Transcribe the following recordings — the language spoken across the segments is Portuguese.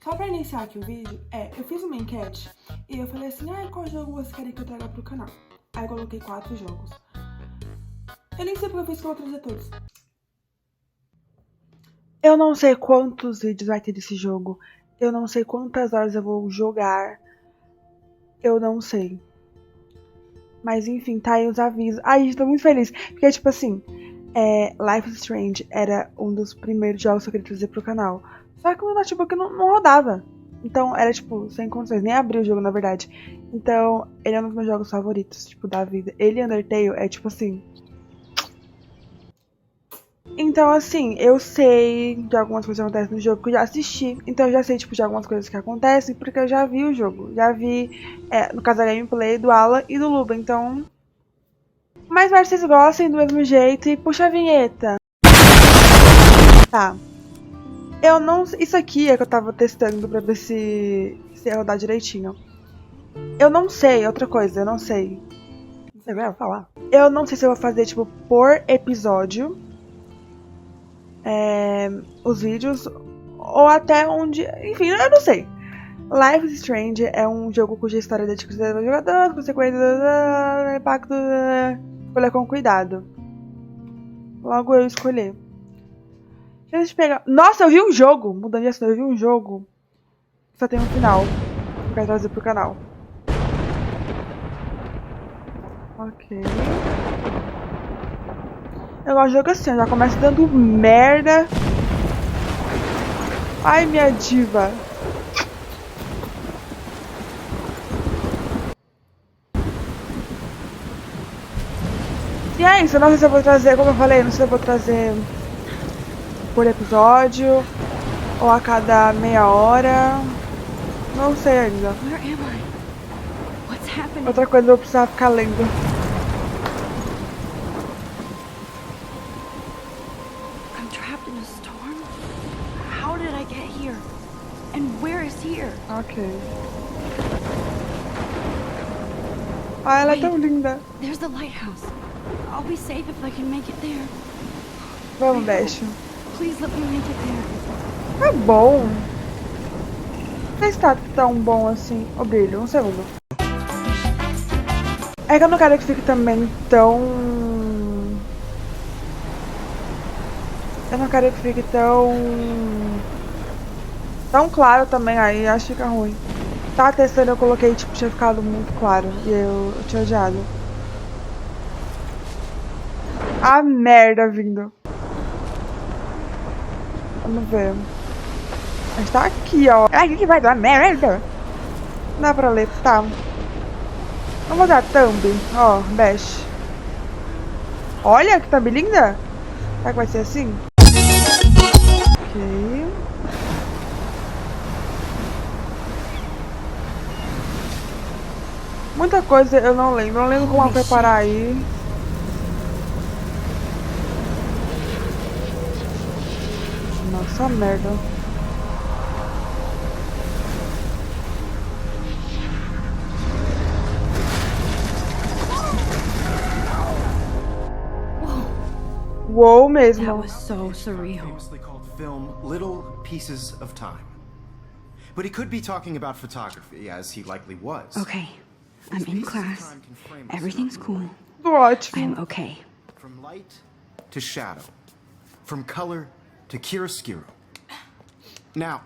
Só pra iniciar aqui o vídeo, eu fiz uma enquete e eu falei assim, qual jogo você queria que eu traga pro canal? Aí eu coloquei 4 jogos. Eu nem sei porque eu fiz que eu vou trazer todos. Eu não sei quantos vídeos vai ter desse jogo. Eu não sei quantas horas eu vou jogar. Eu não sei. Mas enfim, tá aí os avisos. Ai, gente, tô muito feliz. Porque, tipo assim, Life is Strange era um dos primeiros jogos que eu queria trazer pro canal. Só que o notebook não rodava. Então, era, tipo, sem condições. Nem abri o jogo, na verdade. Então, ele é um dos meus jogos favoritos, tipo, da vida. Ele e Undertale é, tipo assim... Então, assim, eu sei de algumas coisas que acontecem no jogo que eu já assisti. Então, eu já sei, tipo, de algumas coisas que acontecem porque eu já vi o jogo. Já vi, no caso, a gameplay do Alan e do Luba. Então... Mas vai, vocês gostem do mesmo jeito e puxa a vinheta. Tá. Eu não... Isso aqui é que eu tava testando pra ver se ia rodar direitinho. Eu não sei, outra coisa, eu não sei. Você vai falar? Eu não sei se eu vou fazer, tipo, por episódio. Os vídeos. Ou até onde... Enfim, eu não sei. Life is Strange é um jogo cuja história é dedicada ao jogador, consequências, impacto... Escolher com cuidado. Logo eu escolher. Deixa eu pegar... Nossa, eu vi um jogo! Mudando de assunto, eu vi um jogo. Só tem um final. Eu quero trazer pro canal. Ok. Eu gosto de jogo assim, eu já começo dando merda. Ai, minha diva. E é isso, eu não sei se eu vou trazer, como eu falei, não sei se eu vou trazer por episódio ou a cada meia hora. Não sei ainda. Outra coisa eu vou precisar ficar lendo. I'm trapped in a storm? How did I get here? And where is here? Ok. Ah, ela é tão linda. There's the lighthouse. I'll be safe if I can make it there. Vamos, Beth. Please let me make it there. Tá bom. Não está tão bom assim. O brilho, um segundo. É que eu não quero que fique também tão... Eu não quero que fique tão... Tão claro também, aí acho que fica ruim. Tá testando, eu coloquei, tipo, tinha ficado muito claro. E eu tinha odiado. A merda vindo. Vamos ver. A gente tá aqui, ó. A gente vai dar merda. Não dá pra ler, tá. Vamos dar thumb. Ó, bash. Olha que thumb linda. Será que vai ser assim? Ok. Muita coisa eu não lembro. Não lembro como preparar aí. Nossa, merda. Uou mesmo. That was so surreal. Famously called film Little Pieces of Time. But he could be talking about photography, as he likely was. Okay, I'm in class. Everything's cool. Ótimo. I'm okay. From light to shadow. From color to chiaroscuro. Now,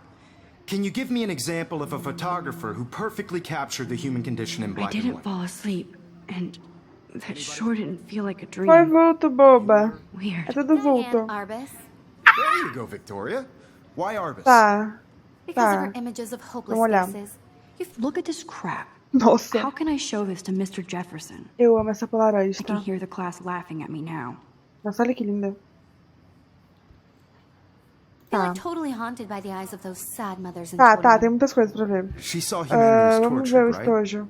can you give me an example of a photographer who perfectly captured the human condition in I black and didn't white? fall asleep, and that sure didn't feel like a dream. Foi vulto, boba. É Weird. tudo vulto. Arbus. There you go, Victoria. Why Arbus? Tá. Because of Tá. her images of hopeless Vamos olhar. faces. Look at this crap. Nossa. How can I show this to Mr. Jefferson? Eu amo essa Polaroid, I can tá? hear the class laughing at me now. Nossa, olha que linda. They Tá. were totally haunted by the eyes of those sad mothers and Tá, children. tem muitas coisas pra ver. She saw humanity as Vamos ver o tortured, right? estojo.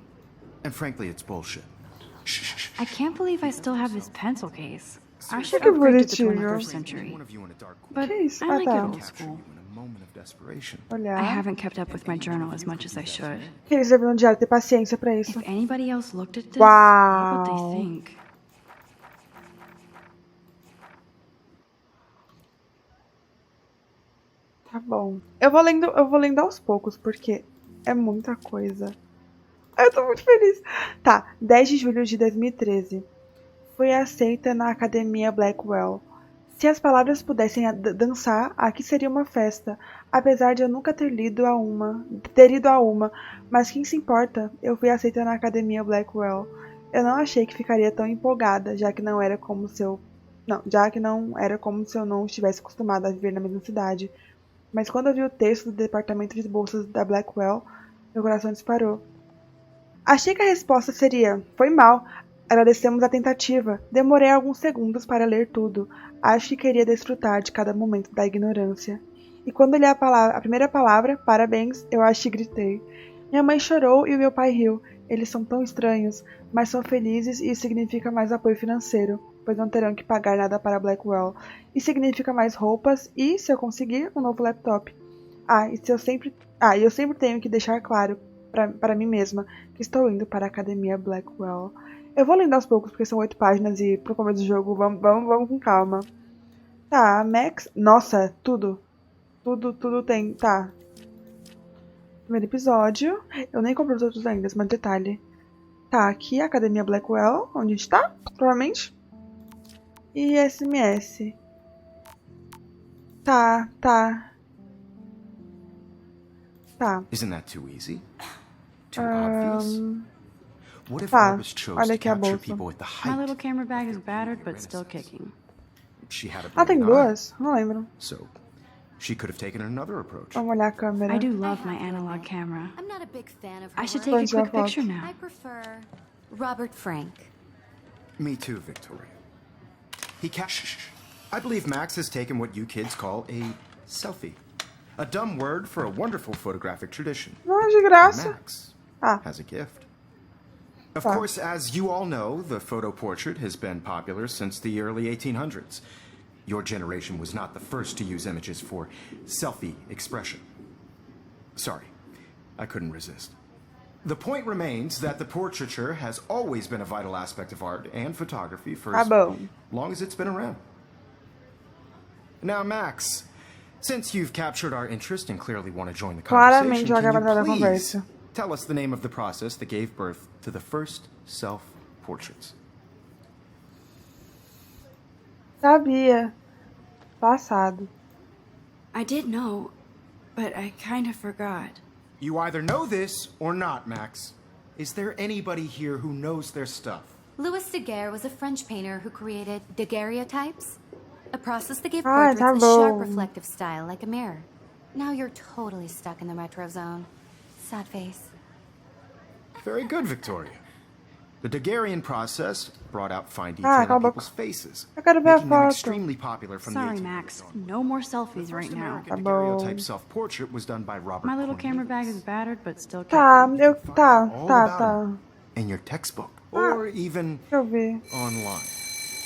And frankly, it's bullshit. Shh, shh, shh. I can't believe I still have this pencil case. I should Que upgrade to the bonitinho. 21st century. One of you in a dark corner. But Que isso? I Ah, like tá. it old Capture school. you in a moment of desperation. I Olhar. haven't kept up with my journal as much as I should. Queria escrever no diário, ter paciência pra isso. If anybody else looked at this, Wow. what would they think? Tá bom. Eu vou lendo aos poucos, porque é muita coisa. Eu tô muito feliz. Tá, 10 de julho de 2013. Fui aceita na Academia Blackwell. Se as palavras pudessem dançar, aqui seria uma festa. Apesar de eu nunca ter ido a uma, mas quem se importa? Eu fui aceita na Academia Blackwell. Eu não achei que ficaria tão empolgada, já que não era como se eu não estivesse acostumada a viver na mesma cidade. Mas quando eu vi o texto do departamento de bolsas da Blackwell, meu coração disparou. Achei que a resposta seria: foi mal. Agradecemos a tentativa. Demorei alguns segundos para ler tudo. Acho que queria desfrutar de cada momento da ignorância. E quando li a primeira palavra, parabéns, eu acho que gritei. Minha mãe chorou e o meu pai riu. Eles são tão estranhos, mas são felizes e isso significa mais apoio financeiro, pois não terão que pagar nada para Blackwell. E significa mais roupas e, se eu conseguir, um novo laptop. Eu sempre tenho que deixar claro para mim mesma que estou indo para a Academia Blackwell. Eu vou lendo aos poucos porque são 8 páginas e pro começo do jogo vamos com calma. Tá, Max. Nossa, tudo tem. Tá. Primeiro episódio. Eu nem comprei os outros ainda, mas detalhe. Tá, aqui a Academia Blackwell, onde a gente tá, provavelmente. E SMS. Tá. Isn't that too easy? Too obvious? What if Tá, Arbus chose olha to aqui a capture bolsa. people at the My height? little camera bag is battered but still kicking. She had a Ah, tem brilliant eye, duas? Não lembro. so she could have taken another approach. Vamos olhar a câmera. I do love my analog camera. I'm not a big fan of I should her take a Where's your quick picture fault? now. I prefer Robert Frank. Me too, Victoria. I believe Max has taken what you kids call a selfie. A dumb word for a wonderful photographic tradition. Não, de graça. Max Ah. has a gift. Of Tá. course, as you all know, the photo portrait has been popular since the early 1800s. Your generation was not the first to use images for selfie expression. Sorry, I couldn't resist. The point remains that the portraiture has always been a vital aspect of art and photography for Tá as bom. long as it's been around. Now, Max, since you've captured our interest and clearly want to join the Claramente conversation, joga can pra you da please conversa. tell us the name of the process that gave birth to the first self-portraits? Sabia. Passado. I did know, but I kind of forgot. You either know this or not, Max. Is there anybody here who knows their stuff? Louis Daguerre was a French painter who created daguerreotypes, a process that gave Ah, portraits tá a sharp bom. reflective style like a mirror. Now you're totally stuck in the retro zone. Sad face. Very good, Victoria. The Daguerrean process brought out fine detail Ah, on cala a boca. people's faces, Eu quero ver a making them foto. extremely popular from Sorry, the 1800s Max. on. No more selfies right First now. American Tá bom. daguerreotype self-portrait was done by Robert My little Cornelius. camera bag is battered but still kicking. Tá, You eu. can find Tá, out all tá, about tá. him in your textbook, or even Deixa eu ver. online.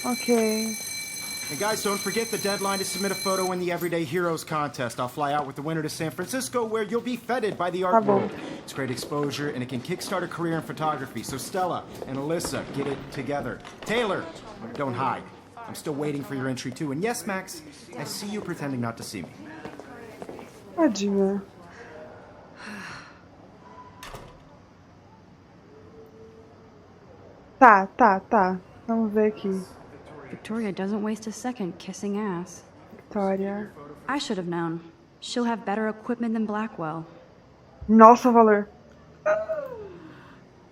Ok. And guys, don't forget the deadline to submit a photo in the Everyday Heroes contest. I'll fly out with the winner to San Francisco, where you'll be feted by the art Tá bom. world. It's great exposure, and it can kickstart a career in photography. So Stella and Alyssa, get it together. Taylor, don't hide. I'm still waiting for your entry too. And yes, Max, I see you pretending not to see me. Tadinha. Tá. Vamos ver aqui. Victoria doesn't waste a second kissing ass. Vitória. I should have known. She'll have better equipment than Blackwell. Nossa, valor.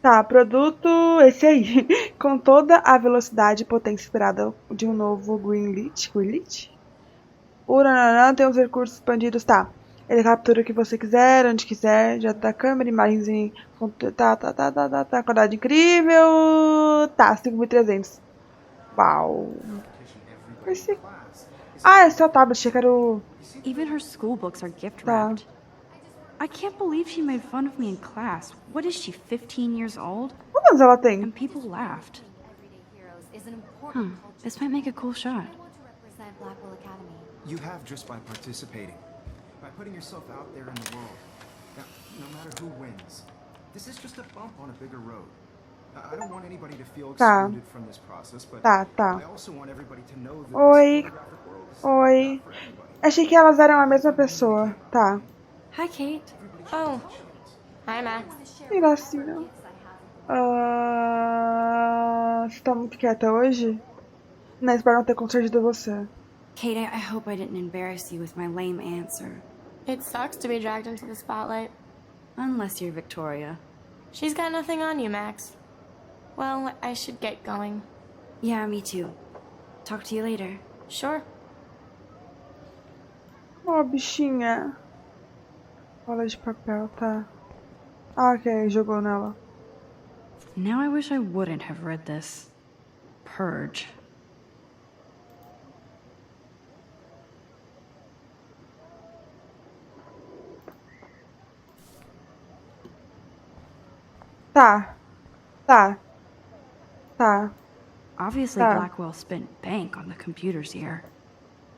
Tá, produto esse aí. Com toda a velocidade e potência esperada de um novo Greenlit. O nananã tem os recursos expandidos, tá. Ele captura o que você quiser, onde quiser, já da câmera, imagens em... Tá, qualidade incrível. Tá, 5.300. Uau. Esse... Ah, esse é o tablet, achei que era o... Even her school books are gift Tá. wrapped. I can't believe she made fun of me in class. What is she, 15 years old? Quantos anos ela tem? And people laughed. Everyday Heroes is an important culture This might make a cool shot. I want to represent Blackwell Academy. You have just by participating, by putting yourself out there in the world. Now, no matter who wins, this is just a bump on a bigger road. I don't want anybody to feel Tá. excluded from this process, but Tá. I also want everybody to know that Oi. this photographic world is Oi. not for everybody. Achei que elas eram a mesma pessoa. Tá. Hi, Kate. Oh. Hi, Max. Que gracinha. Você tá muito quieta hoje? Não, espero não ter constrangido você. Kate, I hope I didn't embarrass you with my lame answer. It sucks to be dragged into the spotlight. Unless you're Victoria. She's got nothing on you, Max. Well, I should get going. Yeah, me too. Talk to you later. Sure. Ó, bichinha. Bola de papel, tá. Ah, ok, jogou nela. Now I wish I wouldn't have read this. Purge. Tá. Tá. Tá. Obviously, Tá. Blackwell spent bank on the computers here.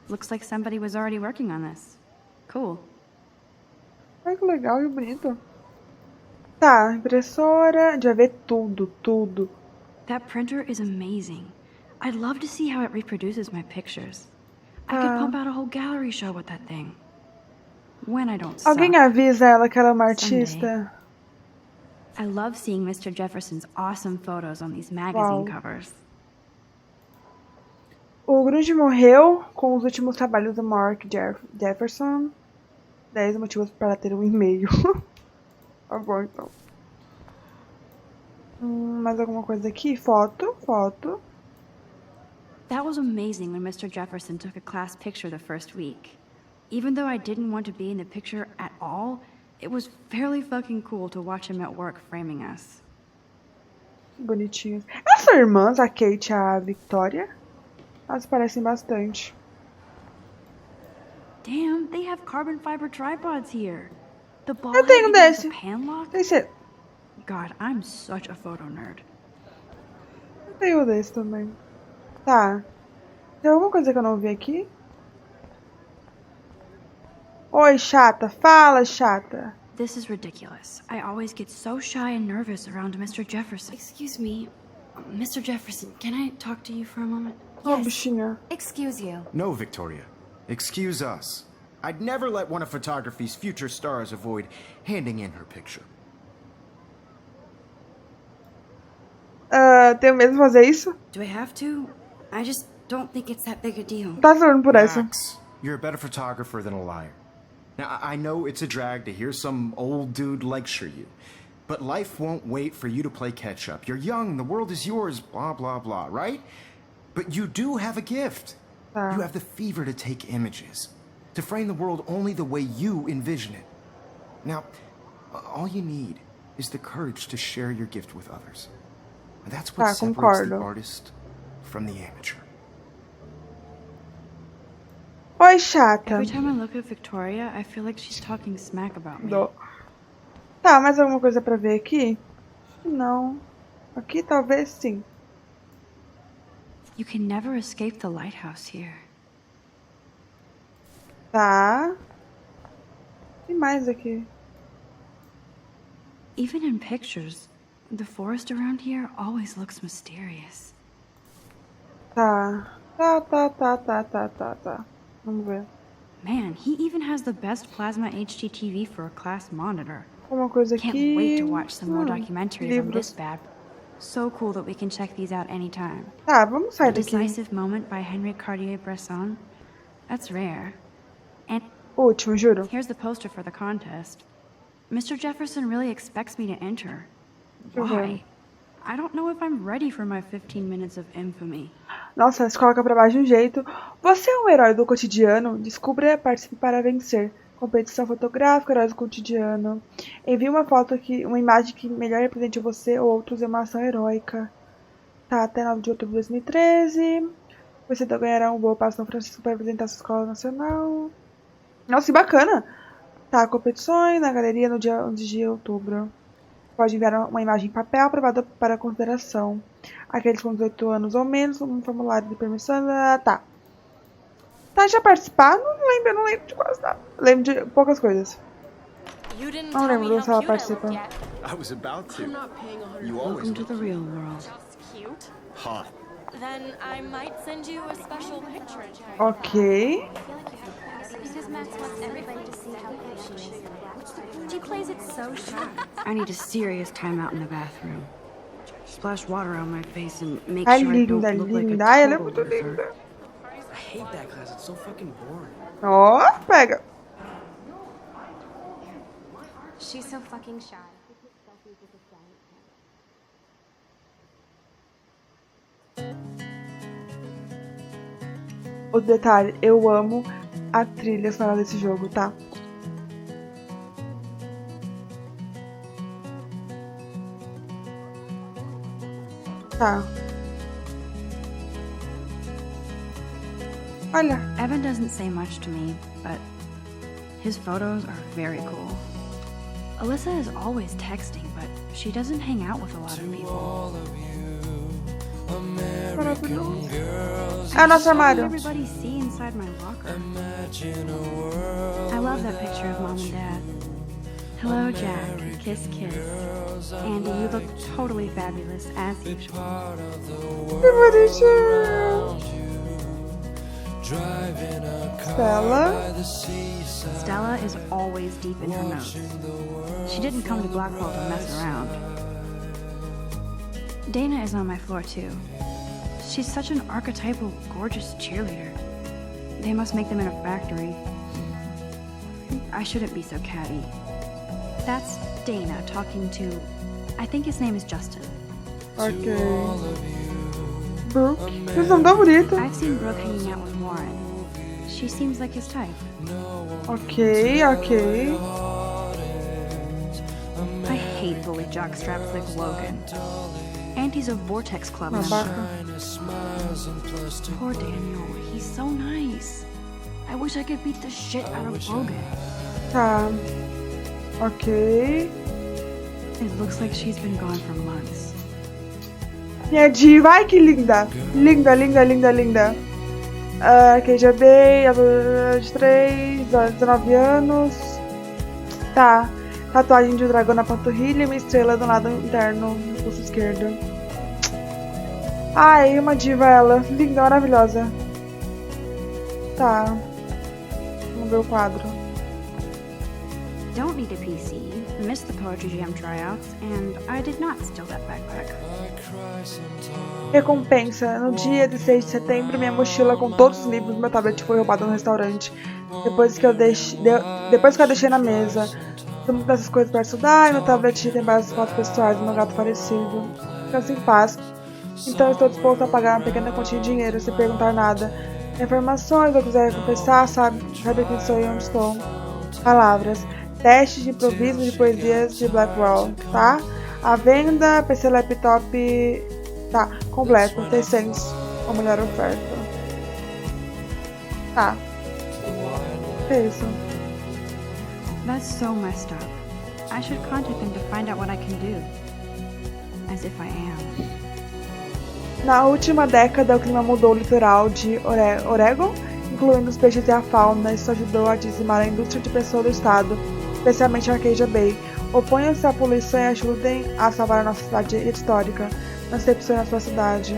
Looks like somebody was already working on this. Cool. Ai, que legal e bonito. Tá, impressora. A gente vai ver tudo, tudo. That printer is amazing. I'd love to see how it reproduces my pictures. I could pump out a whole gallery show with that thing. When I don't suck. Alguém avisa ela que ela é uma artista? I love seeing Mr. Jefferson's awesome photos on these magazine covers. O Grunge morreu com os últimos trabalhos do Mark Jefferson. 10 motivos para ter um e-mail. Tá bom, então. Mais alguma coisa aqui? Foto, foto. That was amazing when Mr. Jefferson took a class picture the first week. Even though I didn't want to be in the picture at all, it was fairly fucking cool to watch him at work framing us. Bonitinhos. Elas são irmãs, a Kate e a Victoria? Elas parecem bastante. Damn, they have carbon fiber tripods here. The ball Eu tenho desse. Panlock? Tem ser. God, I'm such a photo nerd. Eu tenho desse também. Tá. Tem alguma coisa que eu não vi aqui? Oi, chata. Fala, chata. This is ridiculous. I always get so shy and nervous around Mr. Jefferson. Excuse me, Mr. Jefferson, can I talk to you for a moment? Ô, bichinha. Excuse you. No, Victoria. Excuse us. I'd never let one of photography's future stars avoid handing in her picture. Tenho mesmo que fazer isso? Do I have to? I just don't think it's that big a deal. Tá falando por essa. Max, you're a better photographer than a liar. Now, I know it's a drag to hear some old dude lecture you, but life won't wait for you to play catch-up. You're young, the world is yours, blah, blah, blah, right? But you do have a gift. You have the fever to take images, to frame the world only the way you envision it. Now, all you need is the courage to share your gift with others. That's what separates the artist from the amateur. Oi, chata. Every time I look at Victoria, I feel like she's talking smack about me. Tá, mais alguma coisa pra ver aqui? Não. Aqui talvez sim. You can never escape the lighthouse here. Tá. Tem mais aqui. Even in pictures, the forest around here always looks mysterious. Tá. Tá. Vamos ver. Man, he even has the best plasma HDTV for a class monitor. Uma coisa aqui. Can't wait to watch some more documentaries on livros. this bad. So cool that we can check these out anytime. Tá, vamos sair The daqui. Decisive Moment by Henry Cartier-Bresson. That's rare. And Último, juro. here's the poster for the contest. Mr. Jefferson really expects me to enter. eu ver. Why? I don't know if I'm ready for my 15 minutes of infamy. Nossa, se coloca pra baixo de um jeito. Você é um herói do cotidiano? Descubra e participe para vencer. Competição fotográfica, heróis do cotidiano. Envie uma foto uma imagem que melhor represente você ou outros em uma ação heróica. Tá, até 9 de outubro de 2013. Você ganhará um voo para São Francisco para apresentar sua escola nacional. Nossa, que bacana! Tá, competições na galeria no dia 11 de outubro. Pode enviar uma imagem em papel aprovada para consideração. Aqueles com 18 anos ou menos, um formulário de permissão. Tá. Tá, já participar? Eu não lembro de quase nada. Lembro de poucas coisas. Não lembro se ela participa. I was about to. You always Welcome to the real world. Cute. hot. Then I might send you a special picture. Ok. Because Max wants everybody to see how cool she is. She plays it so shy. I need a serious timeout in the bathroom. Splash water on my face and make Ai, sure I don't linda, look like a linda. Ai, ela é total muito loser. linda. I hate that class. It's so fucking boring. Ó, pega. She's so fucking shy. O detalhe, eu amo a trilha sonora desse jogo, tá? Tá. Olha. Evan doesn't say much to me, but his photos are very cool. Alyssa is always texting, but she doesn't hang out with a lot of people. Maravilhoso. É o nosso armário. Everybody see inside my locker. I love that picture of Mom and Dad. Hello, Jack. Kiss, kiss. Andy, you look totally fabulous, as usual. Que bonitinho. Stella. Stella is always deep in her notes. She didn't come to Blackwell to mess around. Dana is on my floor, too. She's such an archetypal, gorgeous cheerleader. They must make them in a factory. I shouldn't be so catty. That's Dana talking to... I think his name is Justin. Ok. Brooke. Vocês são tão bonitos. I've seen Brooke hanging out with Warren. She seems like his type. Ok, ok. I hate bully jockstraps like Logan. And he's a Vortex Club member. Babaca. Poor Daniel. He's so nice. I wish I could beat the shit out of Logan. Tá. Ok. It looks like she's been gone for months. Minha diva. Ai, que linda. Linda, linda, linda, linda. KGB, adolescente de 3, 19 anos. Tá. Tatuagem de um dragão na panturrilha e uma estrela do lado interno no pulso esquerdo. Ai, uma diva ela. Linda, maravilhosa. Tá. Vamos ver o quadro. Don't need a PC. Missed the Poetry Jam tryouts, and I did not steal that backpack. Recompensa. No dia 16 de setembro, minha mochila com todos os livros do meu tablet foi roubada no restaurante. Depois que eu deixei na mesa. Tenho muitas dessas coisas para estudar e meu tablet tem várias fotos pessoais do meu gato falecido. Fica em paz. Então estou disposto a pagar uma pequena quantia de dinheiro sem perguntar nada. Informações, eu quiser confessar, sabe quem sou e onde estou. Palavras. Teste de improviso de poesias de Blackwell, tá? A venda, PC Laptop, tá, completo, T100, a melhor oferta. Tá. É isso. That's so messed up. I should contact them to find out what I can do. As if I am. Na última década, o clima mudou o litoral de Oregon, incluindo os peixes e a fauna. Isso ajudou a dizimar a indústria de pessoa do estado, especialmente a Arcadia Bay. Oponham-se à poluição e ajudem a salvar a nossa cidade histórica. Não se decepcione na sua cidade.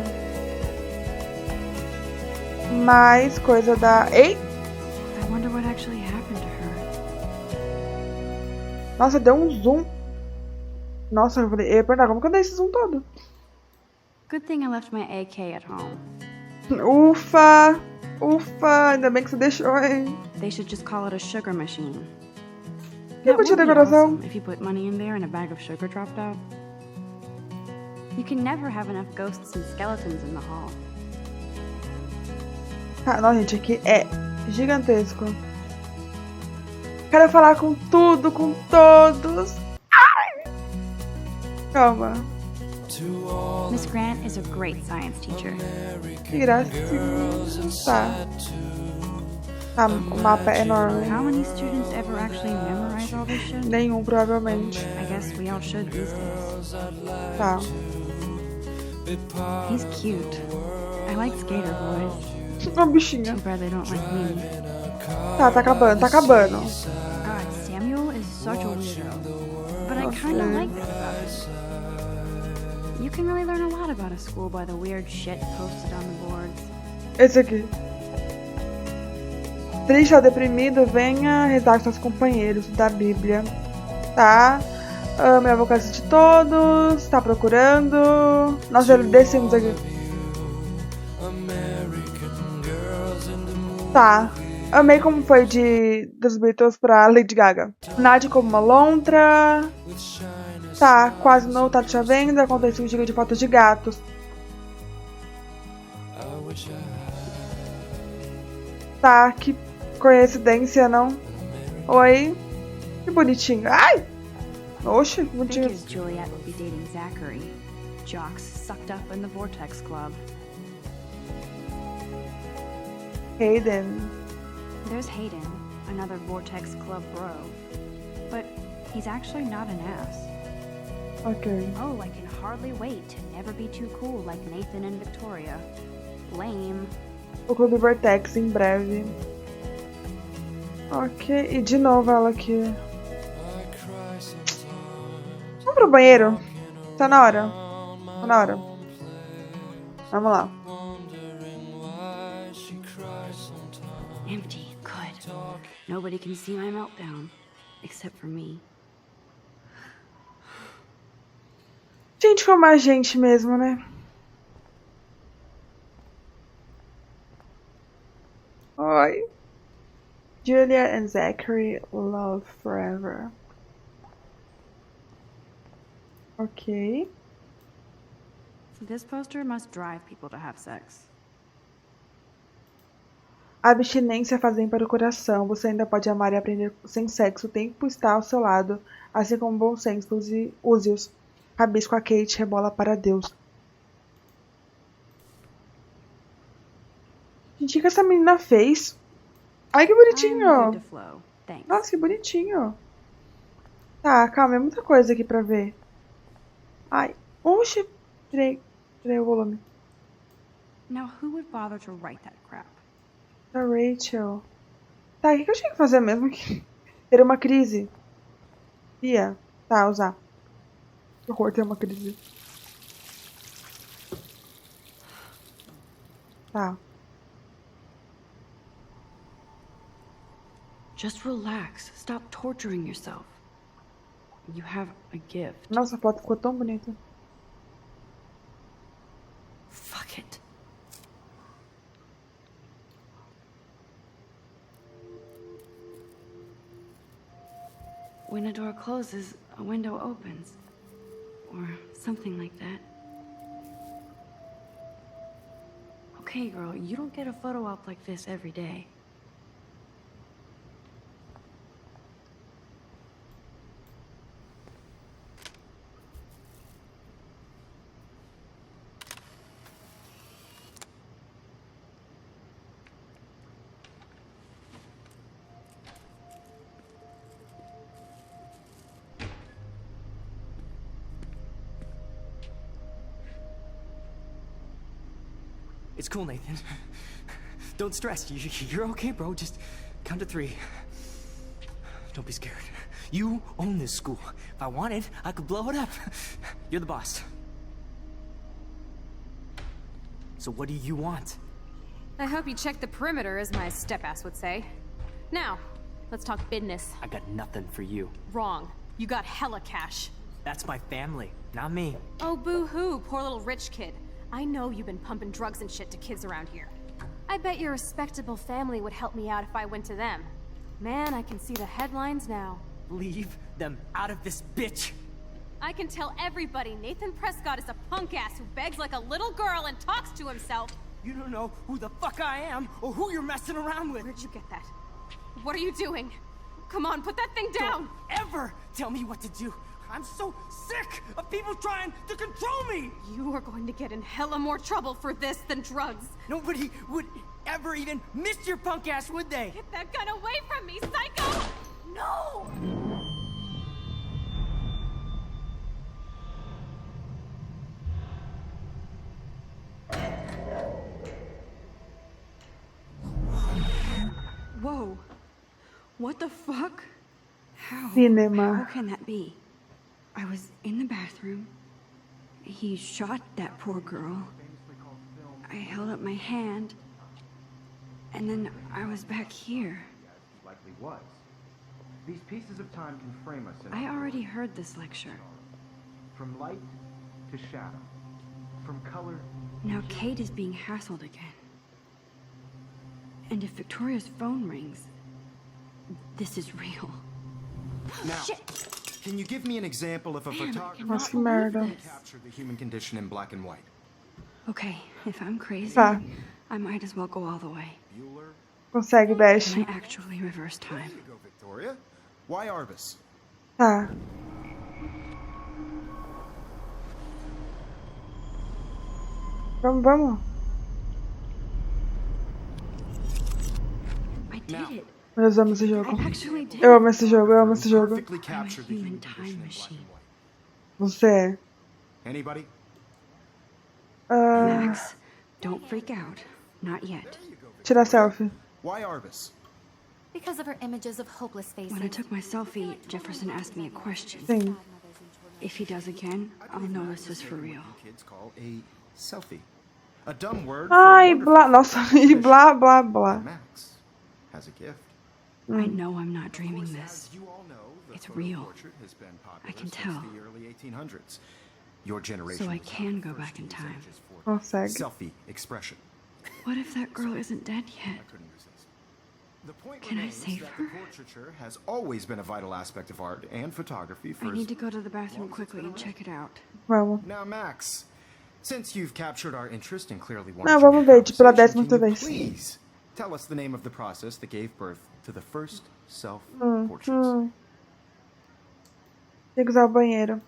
Mais coisa da... Ei! I wonder what actually happened to her. Nossa, deu um zoom. Nossa, eu ia perguntar como que eu dei esse zoom todo. Good thing I left my AK at home. Ufa! Ufa! Ainda bem que você deixou, hein? They should just call it a sugar machine. Que That would curtida, be coração? awesome if you put money in there and a bag of sugar dropped out. You can never have enough ghosts and skeletons in the hall. Ah, não, gente, aqui é gigantesco. Quero falar com tudo, com todos. Ai! Calma. Miss Grant is a great science teacher. Que gracinha. Tá. Tá, o mapa é enorme. How many students ever actually memorize all this shit? Nenhum, provavelmente. I guess we all should these days. Tá. He's cute. I like skater boys. Uma bichinha. Too bad they don't like me. Tá, tá acabando, tá acabando. God, Samuel is such a weirdo. But I kinda like that about him. You can really learn a lot about a school by the weird shit posted on the boards. Esse aqui. Triste ou deprimido, venha rezar com seus companheiros da Bíblia. Tá? Ame a vocação de todos. Tá procurando. Nossa, ele descemos aqui. Tá. Amei como foi dos Beatles pra Lady Gaga. Nade como uma lontra. Tá, quase não tá te vendo. Acontece um giga de fotos de gatos. Tá, que coincidência, não? Oi. Que bonitinho. Ai! Oxe, que bonitinho. Figures Juliet would be dating Zachary. Jocks sucked up in the Vortex Club. Hayden. There's Hayden, another Vortex Club bro. But he's actually not an ass. Ok. Oh, I can hardly wait to never be too cool like Nathan and Victoria. Lame. O Clube Vortex em breve. Ok, e de novo ela aqui. Vamos pro banheiro? Tá na hora. Tá na hora. Vamos lá. Empty. Good. Nobody can see my meltdown. Except for me. Gente, como a gente mesmo, né? Oi. Julia and Zachary love forever. Ok. This poster must drive people to have sex. A abstinência faz bem para o coração. Você ainda pode amar e aprender sem sexo. O tempo está ao seu lado. Assim como bom senso, use-os. Rabisco a Kate, rebola para Deus. Gente, o que essa menina fez? Ai, que I'm good bonitinho. to flow. Thanks. Nossa, que bonitinho. Tá, calma, é muita coisa aqui pra ver. Ai, oxe. Tirei o volume. Now who would bother to write that crap? Da Rachel. Tá, o que eu tinha que fazer mesmo? Ter uma crise. Ia. Tá, usar. Que horror ter uma crise. Tá. Just relax. Stop torturing yourself. You have a gift. Nossa, a foto ficou tão bonita. Fuck it. When a door closes, a window opens. Or something like that. Okay, girl, you don't get a photo op like this every day. It's cool, Nathan. Don't stress. You're okay, bro. Just count to 3. Don't be scared. You own this school. If I wanted, I could blow it up. You're the boss. So what do you want? I hope you checked the perimeter, as my step-ass would say. Now, let's talk business. I got nothing for you. Wrong. You got hella cash. That's my family, not me. Oh, boo-hoo, poor little rich kid. I know you've been pumping drugs and shit to kids around here. I bet your respectable family would help me out if I went to them. Man, I can see the headlines now. Leave them out of this bitch. I can tell everybody Nathan Prescott is a punk ass who begs like a little girl and talks to himself. You don't know who the fuck I am or who you're messing around with. Where'd you get that? What are you doing? Come on, put that thing down! Don't ever tell me what to do. I'm so sick of people trying to control me! You are going to get in hella more trouble for this than drugs. Nobody would ever even miss your punk ass, would they? Get that gun away from me, psycho! No! Whoa. What the fuck? Cinema. How can that be? I was in the bathroom. He shot that poor girl. I held up my hand. And then I was back here. Likely was. These pieces of time can frame us in I already heard this lecture. from light to shadow, from color. Now Kate is being hassled again. And if Victoria's phone rings, this is real. Now, can you give me an example of a photographer Nossa, que Not believe merda. this. captured the human condition in black and white? Okay, if I'm crazy, Tá. I might as well go all the way. Bueller? Consegue, Beth. Can I actually reverse There time? you go, Victoria. Why Arbus? Tá. Vamos, vamos. I did it. Eu amo esse jogo. I actually did Eu it. amo esse jogo, eu amo esse jogo. Perfectly captured the human human time condition in black machine. and white. Você é. Anybody? Max, don't freak out. Not yet. Tira selfie. Why Arbus? Because of her images of hopeless faces. When I took my selfie, Jefferson asked me a question. Sim. If he does again, I'll know this is for real. Kids call a selfie. A dumb word for Ai, a wonderful blá. Nossa, e blá, blá, blá. Max has a gift. I know I'm not dreaming this. As you all know, the It's photo real. portrait has been popular I can since tell. the early 1800s. Your generation So I was can not go the first back in to use time. images for Consegue. selfie expression. What if that girl isn't dead yet? I couldn't resist. The point Can I remains save that her? the portraiture has always been a vital aspect of art and photography for I need to go to the bathroom quickly and check it out. Vamos. Now, Max, since you've captured our interest and clearly want Não, to vamos ver, tipo, pela conversation, 10ª can you vez. please tell us the name of the process that gave birth to the first self-portraits? Tem que usar o banheiro.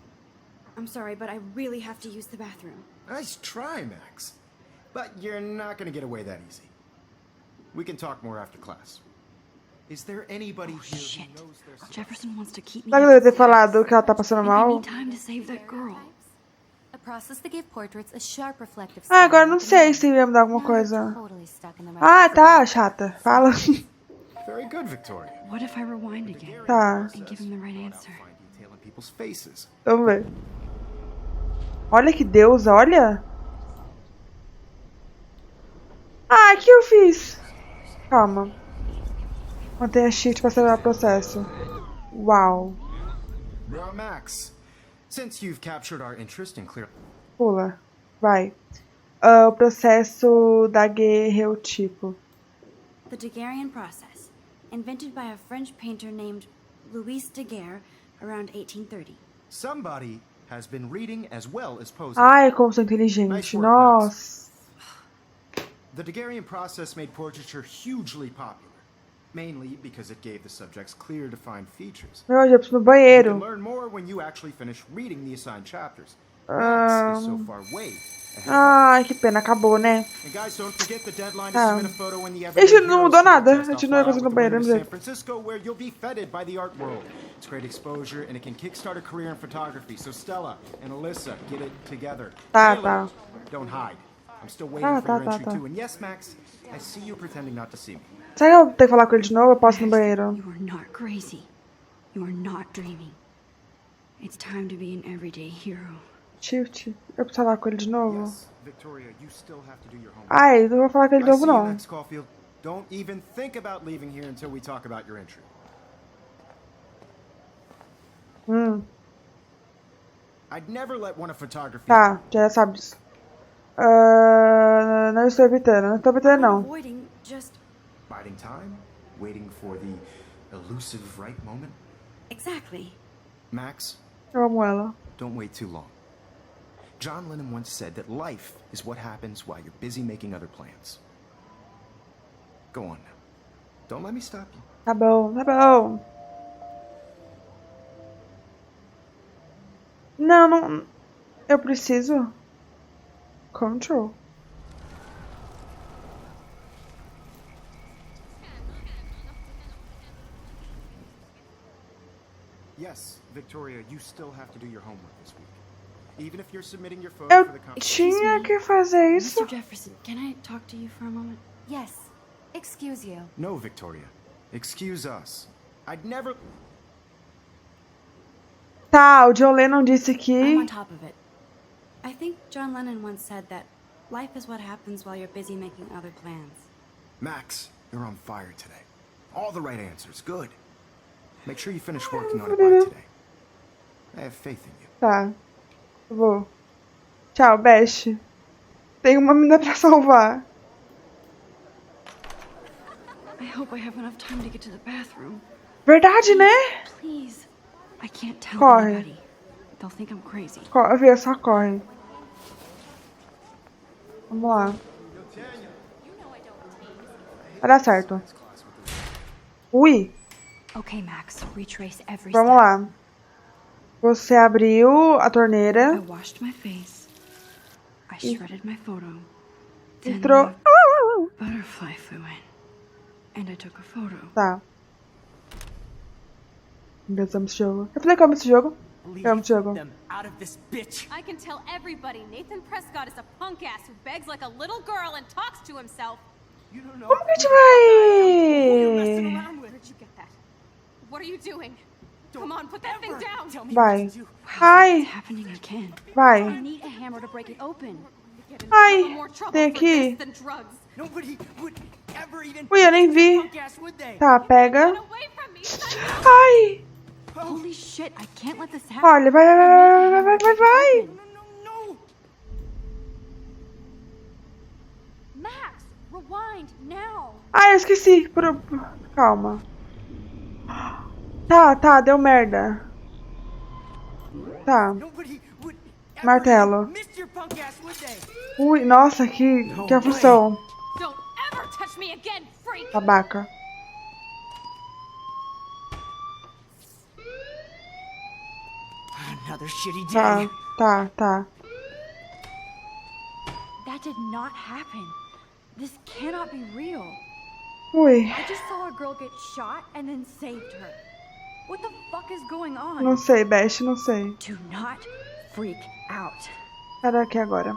I'm sorry, but I really have to use the bathroom. Nice try, Max. But you're not going to get away that easy. We can talk more after class. Is there anybody here Shit. who knows their Jefferson wants to keep me. Será que eu deveria ter falado que ela tá passando I mal? need time to save that girl. A process that gave portraits a sharp reflective Ah, agora eu não style. sei se ia mudar alguma Now you're coisa. totally stuck in the Ah, retro tá, chata. Fala. Very good, Victoria. What if I rewind again Tá. and give him the right Brought out answer? fine detail in people's faces. Vamos ver. Olha que deusa, olha. Ah, o que eu fiz? Calma. Mantenha shift para acelerar o processo. Uau. Now, Max, since you've captured our interest and clear... Pula. Vai. O processo daguerreotipo. The Daguerrean process, invented by a French painter named Louis Daguerre around 1830. Somebody has been reading as well as posing. Ai, como sou inteligente. Nossa. The Daguerrean process made portraiture hugely popular, mainly because it gave the subjects clear, defined features. Meu, eu preciso no You can banheiro. learn more when you actually finish reading the assigned chapters. Max is so far way ahead. Ai, que pena, acabou, né? And guys, don't forget the deadline to Ah. submit a photo in the Esse Everyday não Heroes mudou nada. contest. A I'll gente não ia fly out conseguir with no banheiro, the vamos winner to ver. San Francisco, where you'll be feted by the art world. It's great exposure, and it can kickstart a career in photography. So Stella and Alyssa, get it together. Tá, Caleb, tá. don't hide. I'm still waiting Tá, for tá, your tá, entry tá. too. And yes, Max, I see you pretending not to see me. Será que eu tenho que falar com ele de novo? Eu posso ir no banheiro. You are not crazy. You are not dreaming. It's time to be an everyday hero. Shift. Eu preciso falar com ele de novo? Yes, Victoria, you still have to do your homework. Ai, não vou falar com ele de I novo, see you, não. Max Caulfield. Don't even think about leaving here until we talk about your entry. I'd never let one of photography. Tá, já sabe disso. Não estou evitando, não estou evitando, não. Avoiding just Biding time, waiting for the elusive right moment. exactly. Max, Eu amo ela. don't wait too long. John Lennon once said that life is what happens while you're busy making other plans. Go on now. Don't let me stop you. Tá bom, tá bom. Não, não. Eu preciso. Control. Yes, Victoria, you still have to do your homework this week. Even if you're submitting your photo Eu for the competition. tinha que fazer isso. Mr. Jefferson, can I talk to you for a moment? Yes. Excuse you. No, Victoria. Excuse us. I'd never. Tá, o John Lennon disse I'm que. on top of it. I think John Lennon once said that life is what happens while you're busy making other plans. Max, You're on fire today. All the right answers. Good. Make sure you finish working on it by today. I have faith in you. Tá. Vou. Tchau, Best. Tem uma menina pra salvar. I hope I have enough time to get to the bathroom. Verdade, né? Please. I can't tell Corre. anybody. They'll think I'm crazy. Corre, Vê, só corre. Vamos lá. Vai dar certo. Ui. Okay, Max, retrace every Vamos step. lá. Você abriu a I torneira. washed my face. I shredded my photo. Then Entrou. the butterfly flew in. And I took a photo. Tá. Meu Deus, eu amo esse jogo. Eu falei que eu amo esse jogo. Eu amo esse jogo. Them out of this bitch. I can tell everybody Nathan Prescott is a punk ass who begs like a little girl and talks to himself. You don't know Como que a gente who you're messing vai? around with. Where'd you get that? What are you doing? Come on, put that thing Ever down. tell me Vai. what to do. It's Ai, happening again. I vai. need a hammer to break it open. Get in Ai, far more trouble tem for aqui. this than drugs. Nobody would ever even Ui, eu nem vi. punk ass, would they? Tá, pega. Get away from me, son. Ai. Holy shit, I can't let this happen. Olha, vai, vai, vai, vai, vai, vai. No. Max, rewind now. Ai, eu esqueci. Calma. Tá, deu merda. Tá. Nobody would ever Martelo. even miss your punk ass, would they? Ui, nossa, que aflição. Don't ever touch me again, freak. Babaca. Another shitty Tá, day. tá. That did not happen. This cannot be real. Ui, I just saw a girl get shot and then saved her. What the fuck is going on? não sei, Best, não sei. Do not freak out. Era aqui agora.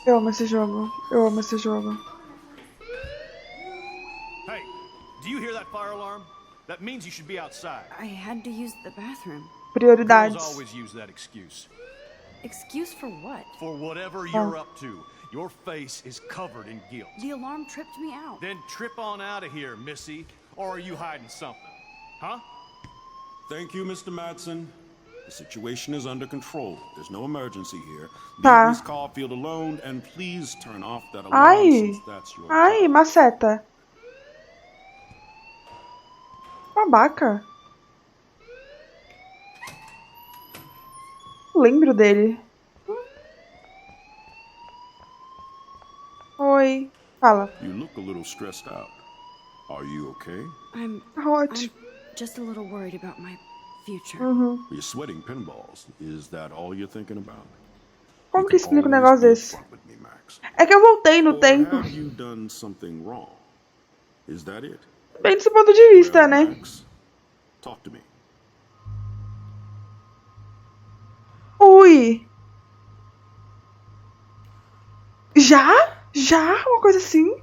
Eu amo esse jogo. Eu amo esse jogo. Hey, do you hear that fire alarm? That means you should be outside. I had to use the bathroom. Girls Prioridades. always use that excuse. Excuse for what? For whatever you're up to, your face is covered in guilt. The alarm tripped me out. Then trip on out of here, Missy. Or are you hiding something? Huh? Thank you, Mr. Madsen. The situation is under control. There's no emergency here. Tá. Leave Miss Caulfield alone and please turn off that alarm Ai, since that's your ai, job. maceta. Babaca. Lembro dele. Oi. Fala. You look a little stressed out. Are you okay? I'm Ótimo. just a little worried about my future. You're sweating pinballs. Is that all you're thinking about? Como You que can explica um always negócio be desse? upfront with me, Max. É que eu voltei no Or tempo. have you done something wrong? Is that it? Bem desse ponto de vista, Well, né? Max, talk to me. Ui. Já? Já? Uma coisa assim?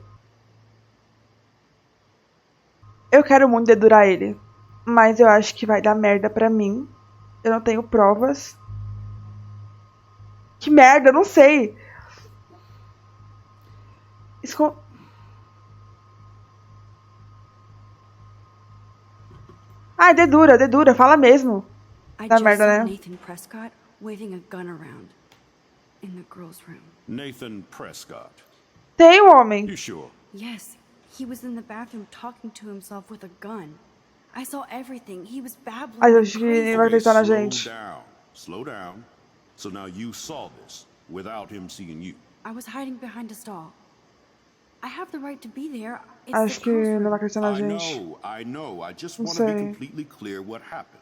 Eu quero muito dedurar ele. Mas eu acho que vai dar merda pra mim. Eu não tenho provas. Que merda, eu não sei. Ai, dedura, fala mesmo. I Dá just merda, saw né? Nathan Prescott waving a gun around in the girls' room. Nathan Prescott. Tem um homem. You sure? Yes, he was in the bathroom talking to himself with a gun. I saw everything. He was babbling. Ai, like acho que crazy. ele vai acreditar na slow gente. down. Slow down. So now you saw this without him seeing you. I was hiding behind a stall. I have the right to be there. It's Acho the que girls' ele não vai room. acreditar na gente. I know. I just Não want to be sei. completely clear what happened.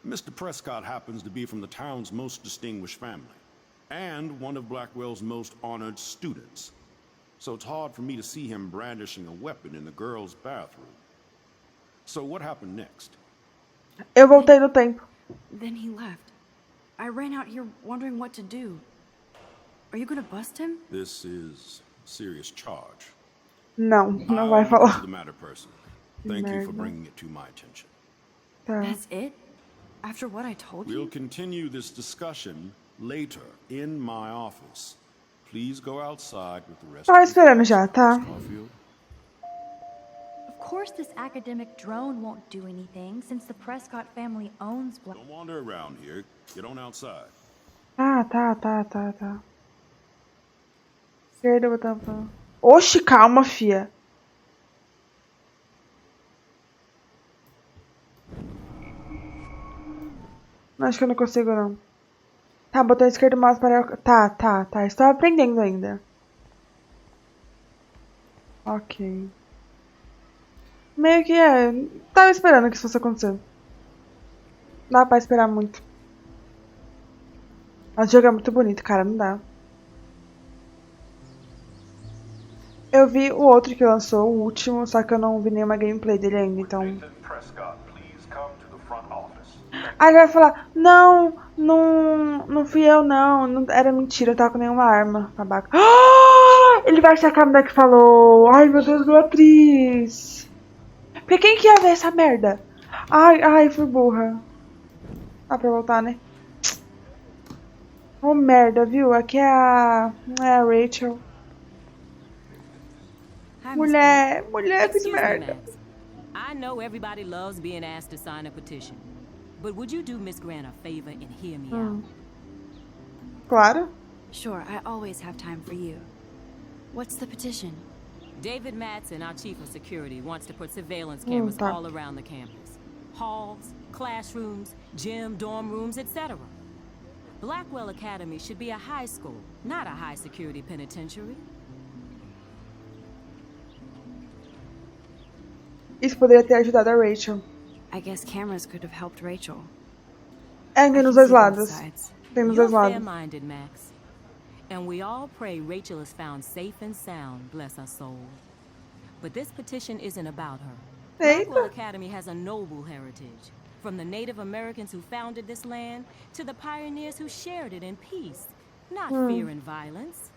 Mr. Prescott happens to be from the town's most distinguished family and one of Blackwell's most honored students. So it's hard for me to see him brandishing a weapon in the girls' bathroom. So what happened next? Eu voltei no tempo. Then he left. I ran out here wondering what to do. Are you gonna bust him? This is a serious charge. Não vai I'll look into falar. the matter personally. Thank you for Merda. bringing it to my attention. Tá. That's it? After what I told We'll you? continue this discussion later in my office. please go outside with the rest Tava of esperando já, tá? Garfield. Of course this academic drone won't do anything since the Prescott family owns Black... Don't wander around here. Get on outside. Tá. Esquerda, botão pra... Oxi, calma, fia. Acho que eu não consigo, não. Tá, botão esquerdo, mouse para... Tá. Estou aprendendo ainda. Ok. Meio que tava esperando que isso fosse acontecer. Não dá pra esperar muito. O jogo é muito bonito, cara. Não dá. Eu vi o outro que lançou, o último, só que eu não vi nenhuma gameplay dele ainda, então... Aí ele vai falar, não fui eu não, era mentira, eu tava com nenhuma arma, babaca. Ah! Ele vai sacar a mulher que falou, ai meu Deus, atriz. Porque quem que ia ver essa merda? Ai, fui burra. Dá pra voltar, né? Oh, merda, viu? Aqui é a Rachel. Mulher, fiz merda. I know everybody loves being asked to sign a petition. But would you do Miss Grant a favor and hear me out? Claro. Sure, I always have time for you. What's the petition? David Madsen, our chief of security, wants to put surveillance cameras tá. all around the campus. Halls, classrooms, gym, dorm rooms, etc. Blackwell Academy should be a high school, not a high security penitentiary. Isso poderia ter ajudado a Rachel. I guess cameras could have helped Rachel. Tem nos dois lados. Tem nos dois lados. Fair-minded, Max. And we all pray Rachel is found safe and sound, bless her soul. But this petition isn't about her. Blackwell Academy has a noble heritage. From the Native Americans who founded this land, to the pioneers who shared it in peace, not fear and violence.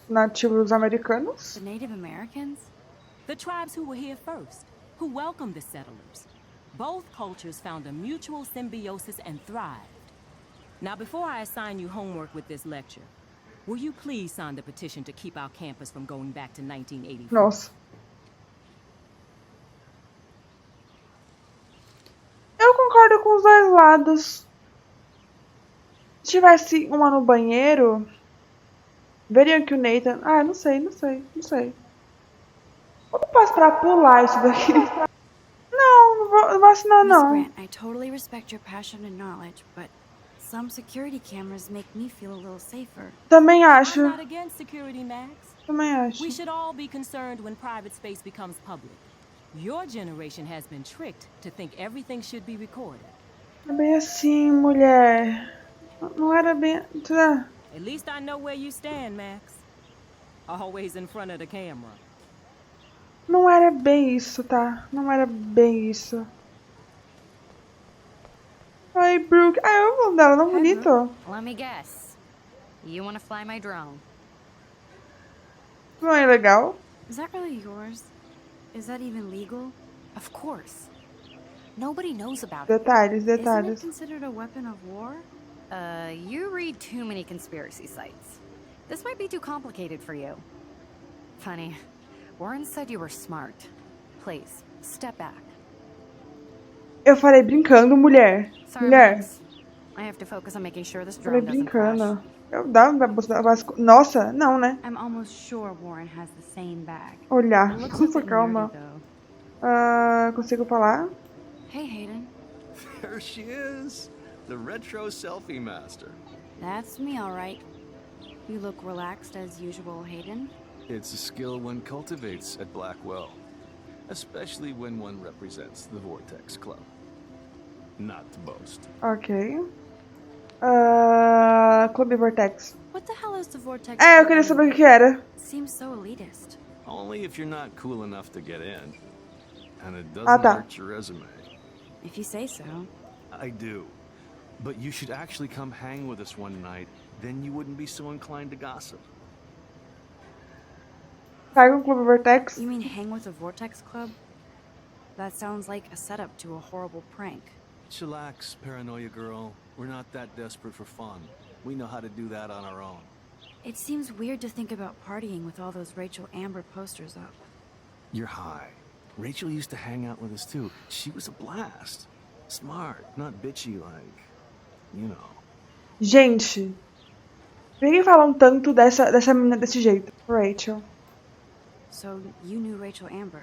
Nativos americanos? The Native Americans? The tribes who were here first, who welcomed the settlers. Both cultures found a mutual symbiosis and thrived. Now, before I assign you homework with this lecture, will you please sign the petition to keep our campus from going back to 1984? Nossa. Eu concordo com os dois lados. Se tivesse uma no banheiro, veriam que o Nathan... não sei. Como posso pra pular isso daqui? Não vou assinar, não. Miss Grant, I totally respect your passion and knowledge, but some security cameras make me feel a little safer. Também acho. I'm not against security, Max. Também acho. We should all be concerned when private space becomes public. Your generation has been tricked to think everything should be recorded. É bem assim, mulher. Não era bem... At least I know where you stand, Max. Always in front of the camera. Não era bem isso, tá? Não era bem isso. Oi, Brooke. Eu amo o nome dela, não bonito. Let me guess. You want to fly my drone? Não é legal? Is that really yours? Is that even legal? Of course. Nobody knows about Detalhes. Isn't it considered a weapon of war? You read too many conspiracy sites. This might be too complicated for you. Funny. Warren said you were smart. Please, step back. Eu falei brincando, mulher. Sorry, Mulher. Max. I have to focus on making sure this Falei drone doesn't crash. brincando. Eu dava Nossa, não, né? I'm almost sure Warren has the same bag. Olhar. It looks a Nossa, bit calma. nerdy, though. Consigo falar? Hey, Hayden. There she is. The retro selfie master. That's me, all right. You look relaxed as usual, Hayden. It's a skill one cultivates at Blackwell, especially when one represents the Vortex Club. Not to boast. Ok. Clube Vortex. What the hell is the Vortex? Eu queria saber o que era. Seems so elitist. Only if you're not cool enough to get in. And it doesn't hurt your resume. If you say so. I do. But you should actually come hang with us one night, then you wouldn't be so inclined to gossip. Pega Clube Vortex. You mean hang with a Vortex Club? That sounds like a setup to a horrible prank. Chillax, paranoia girl. We're not that desperate for fun. We know how to do that on our own. It seems weird to think about partying with all those Rachel Amber posters up. You're high. Rachel used to hang out with us too. She was a blast. Smart, not bitchy like, you know. Gente, por que falam tanto dessa menina desse jeito? Rachel. So, you knew Rachel Amber?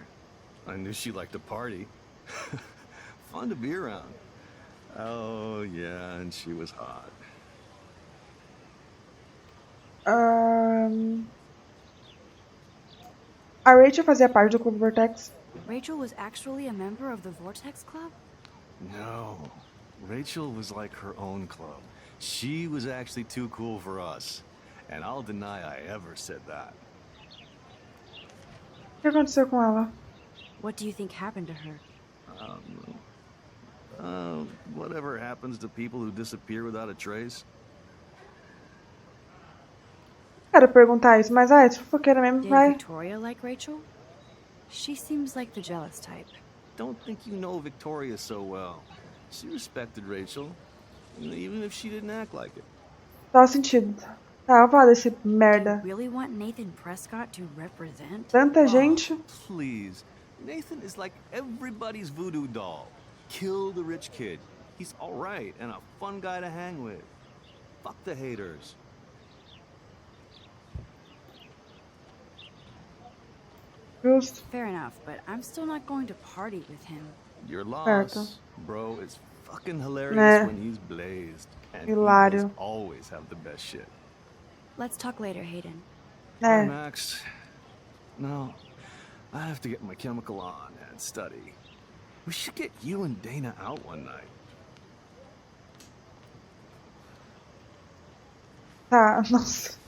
I knew she liked to party. Fun to be around. Oh, yeah, and she was hot. A Rachel fazia parte do Clube Vortex? Rachel was actually a member of the Vortex Club? No. Rachel was like her own club. She was actually too cool for us. And I'll deny I ever said that. O que aconteceu com ela? What do you think happened to her? Whatever happens to people who disappear without a trace. Quero perguntar isso, mas se fofoqueira mesmo, Did vai. Victoria like Rachel? She seems like the jealous type. Don't think you know Victoria so well. She respected Rachel, even if she didn't act like it. Faz sentido. Tá, eu vou falar desse merda. Really want Nathan Prescott to represent? Tanta gente. Please. Nathan is like everybody's voodoo doll. Kill the rich kid. He's alright and a fun guy to hang with. Fuck the haters. Justo. Fair enough, but I'm still not going to party with him. Your Certo. loss, bro, is fucking hilarious when he's blazed. And he does always have the best shit. Let's talk later, Hayden. Bye, Max. No, I have to get my chemical on and study. We should get you and Dana out one night. Tá, nossa.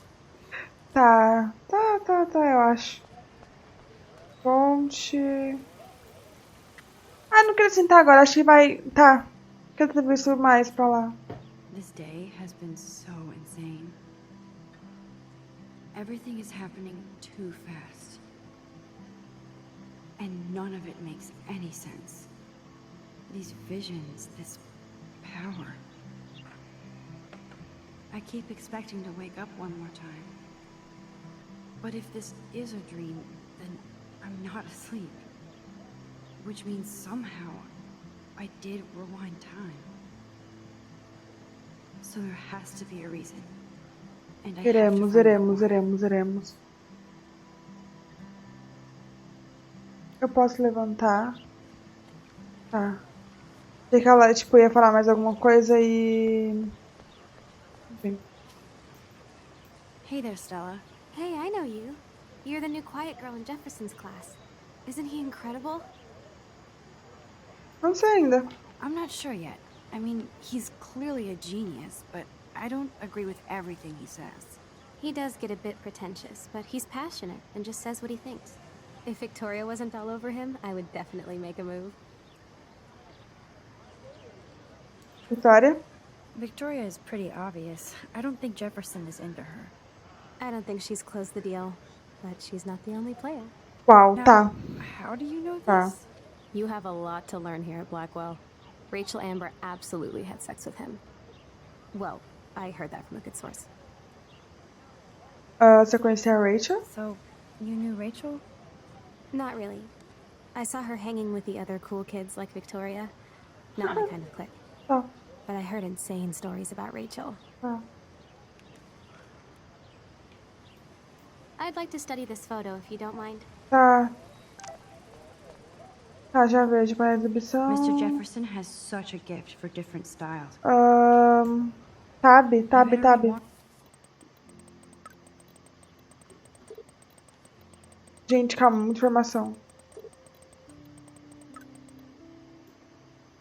Tá, eu acho. Fonte. Não quero sentar agora, acho que vai. Tá. Quero ter visto mais pra lá. This day has been so insane. Everything is happening too fast. And none of it makes any sense. These visions, this power. I keep expecting to wake up one more time. But if this is a dream, then I'm not asleep. Which means somehow I did rewind time. So there has to be a reason. And I have to Iremos. Eu posso levantar. Tá. Achei que ela, ia falar mais alguma coisa e... Enfim. Hey there, Stella. Hey, I know you. You're the new quiet girl in Jefferson's class. Isn't he incredible? Não sei ainda. I'm not sure yet. I mean, he's clearly a genius, but I don't agree with everything he says. He does get a bit pretentious, but he's passionate and just says what he thinks. If Victoria wasn't all over him, I would definitely make a move. Victoria? Victoria is pretty obvious. I don't think Jefferson is into her. I don't think she's closed the deal, but she's not the only player. Uau, Now, tá. How do you know Tá. this? You have a lot to learn here at Blackwell. Rachel Amber absolutely had sex with him. Well, I heard that from a good source. Você conhecia a Rachel? So, you knew Rachel? Not really. I saw her hanging with the other cool kids like Victoria. Not my kind of clique. Tá. But I heard insane stories about Rachel. Tá. I'd like to study this photo if you don't mind. Tá. Tá, já vejo para a exibição. Mr. Jefferson has such a gift for different styles. Tab. Gente, calma, muita informação.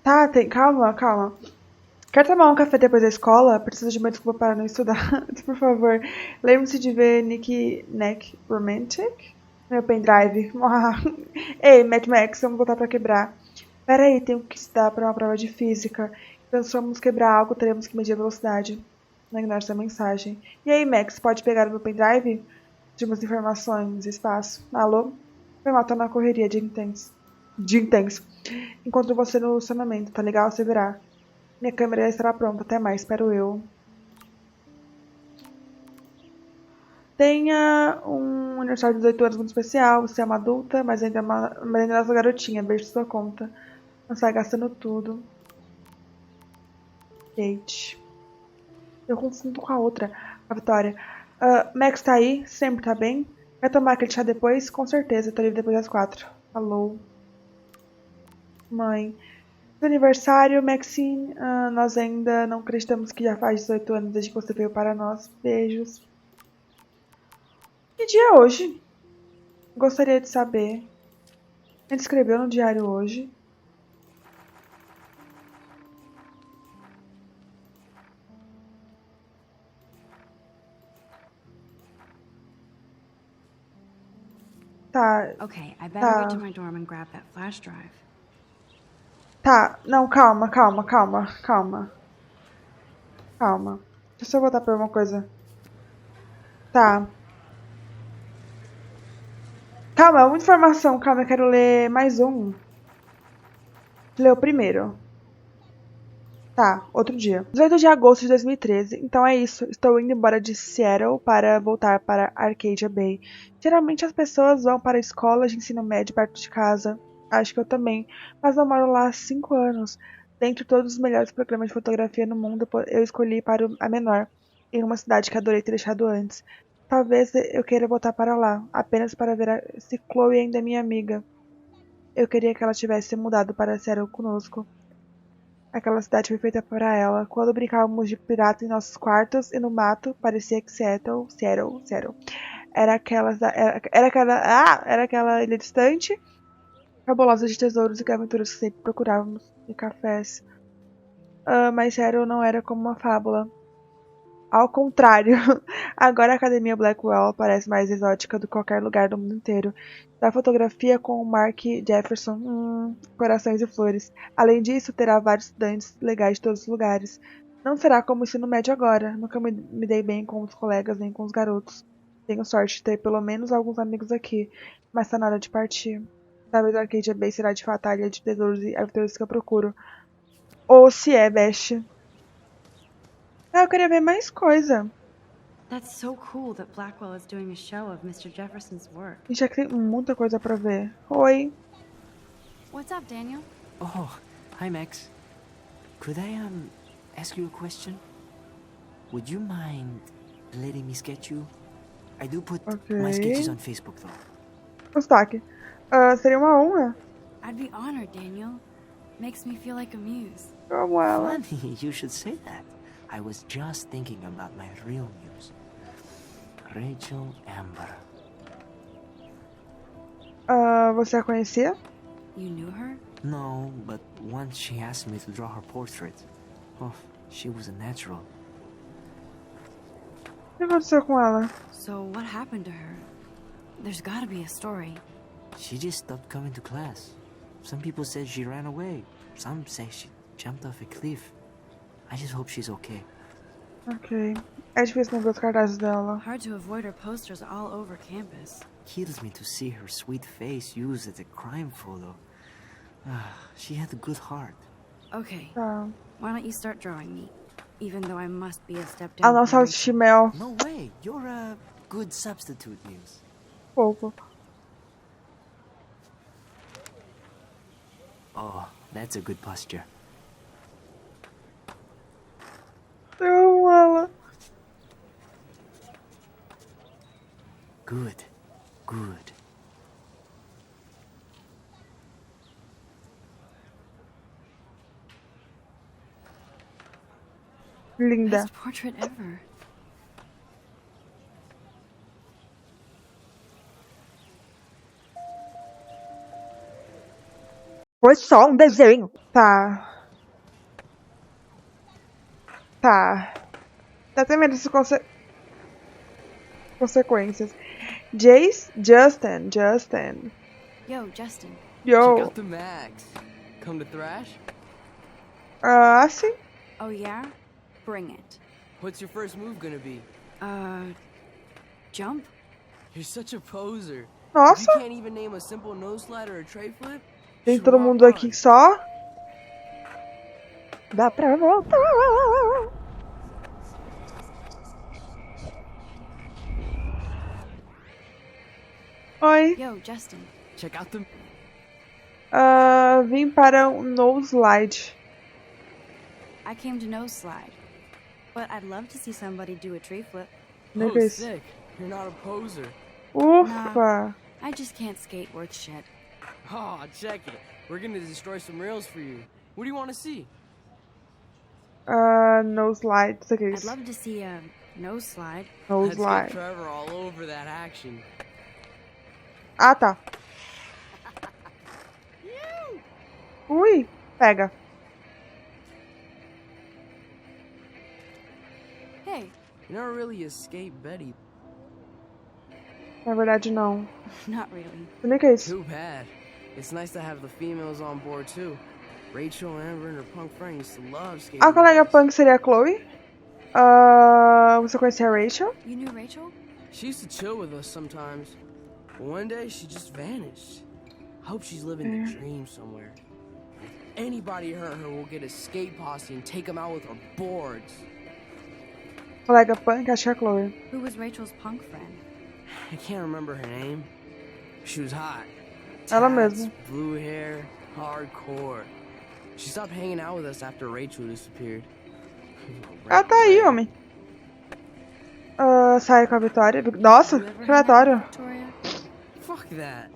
Tá, calma. Quer tomar um café depois da escola? Preciso de uma desculpa para não estudar. Por favor, lembre-se de ver Neck Romantic? Meu pendrive. Ei, Mad Max, vamos voltar pra quebrar. Pera aí, tenho que estudar para uma prova de física. Então, se vamos quebrar algo, teremos que medir a velocidade. Não ignore essa mensagem. E aí, Max, pode pegar o meu pendrive? De umas informações, espaço. Alô? Foi mal, tô na correria de intenso. Encontro você no estacionamento, tá legal? Você verá. Minha câmera estará pronta. Até mais, espero eu. Tenha um aniversário de 18 anos muito especial. Você é uma adulta, mas ainda é nossa garotinha. Beijo sua conta. Não sai gastando tudo. Kate. Eu confundo com a outra. A Vitória. Max tá aí? Sempre tá bem? Vai tomar aquele chá depois? Com certeza. Tô livre depois das 4. Falou. Mãe. No aniversário, Maxine. Nós ainda não acreditamos que já faz 18 anos desde que você veio para nós. Beijos. Que dia é hoje? Gostaria de saber. Ele escreveu no diário hoje. Tá. Okay, I better get to my dorm and grab that flash drive. Tá, não, calma. Deixa eu voltar pra uma coisa. Tá. Calma, muita informação. Calma, eu quero ler mais um. Lê o primeiro. Tá, outro dia. 18 de agosto de 2013. Então é isso. Estou indo embora de Seattle para voltar para Arcadia Bay. Geralmente as pessoas vão para escolas de ensino médio perto de casa. Acho que eu também. Mas eu moro lá há 5 anos. Dentre todos os melhores programas de fotografia no mundo, eu escolhi para a menor. Em uma cidade que adorei ter deixado antes. Talvez eu queira voltar para lá. Apenas para ver se Chloe ainda é minha amiga. Eu queria que ela tivesse se mudado para Seattle conosco. Aquela cidade foi feita para ela. Quando brincávamos de pirata em nossos quartos e no mato, parecia que Seattle. Era aquela ilha distante, fabulosa de tesouros e aventuras que sempre procurávamos, e cafés. Mas Seattle não era como uma fábula. Ao contrário, agora a Academia Blackwell parece mais exótica do que qualquer lugar do mundo inteiro. Da fotografia com o Mark Jefferson, corações e flores. Além disso, terá vários estudantes legais de todos os lugares. Não será como o ensino médio agora. Nunca me dei bem com os colegas nem com os garotos. Tenho sorte de ter pelo menos alguns amigos aqui, mas tá na hora de partir. Talvez a Arcadia Bay será de fato a ilha de tesouros e aventuras que eu procuro. Ou se é, Best. Eu queria ver mais coisa. That's so cool that Blackwell is doing a show of Mr. Jefferson's work. A gente já tem muita coisa pra ver. Oi. What's up, Daniel? Oh, hi, Max. Could I, ask you a question? Would you mind letting me sketch you? I do put my sketches on Facebook, though. Destaque. Seria uma honra. I'd be honored, Daniel. Makes me feel like a muse. Como ela. Funny, you should say that. I was just thinking about my real muse. Rachel Amber. Você a conhecia? You knew her? No, but once she asked me to draw her portrait. Oh, she was a natural. O que aconteceu com ela? So what happened to her? There's gotta be a story. She just stopped coming to class. Some people said she ran away. Some say she jumped off a cliff. I just hope she's okay. Ok. É difícil não ver os cartazes dela. Hard to avoid her posters all over campus. Kills me to see her sweet face used as a crime photo. She had a good heart. Okay. Tá. Why don't you start drawing me? Even though I must be a step down. A nossa autoestima. No way. You're a good substitute, Muse. Pouco. Oh, that's a good posture. Eu amo ela. Good. Good. Linda. Best portrait ever. Foi só um desenho. Tá. Tá. Tá até medo dessas consequências. Justin. Yo, Justin. Yo. Check out the Max. Come to thrash? Sim. Oh yeah? Bring it. What's your first move gonna be? Jump? You're such a poser. Nossa. You can't even name a simple nose slide or a tray flip? Tem todo mundo aqui só. Dá pra voltar. Oi. Yo, Justin. Check out the... Vim para um no slide. I came to no slide. But I'd love to see somebody do a tree flip. Oh, sick. You're not a poser. Ufa. Nah, I just can't skate worth shit. Oh, check it. We're gonna destroy some rails for you. What do you want to see? No slide. Isso aqui é I'd isso. love to see a no slide. No Let's slide. get Trevor all over that action. Ah, tá. Ui, pega. Hey. You're not really a skate Betty. Na verdade, não. Not really. Como é que é isso? Too bad. It's nice to have the females on board too. Rachel, Amber, and her punk friend used to love skating. A colega punk seria a Chloe. Você conhecia a Rachel? You knew Rachel? She used to chill with us sometimes. But one day, she just vanished. I hope she's living the dream somewhere. If anybody hurt her, we'll get a skate posse and take them out with our boards. Colega punk, acho que é a Chloe. Who was Rachel's punk friend? I can't remember her name. She was hot. Ela Tats, mesma. blue hair, hardcore. She stopped hanging out with us after Rachel disappeared. Ah, tá aí, homem. Sai com a Vitória. Nossa, que aleatório. Fuck that.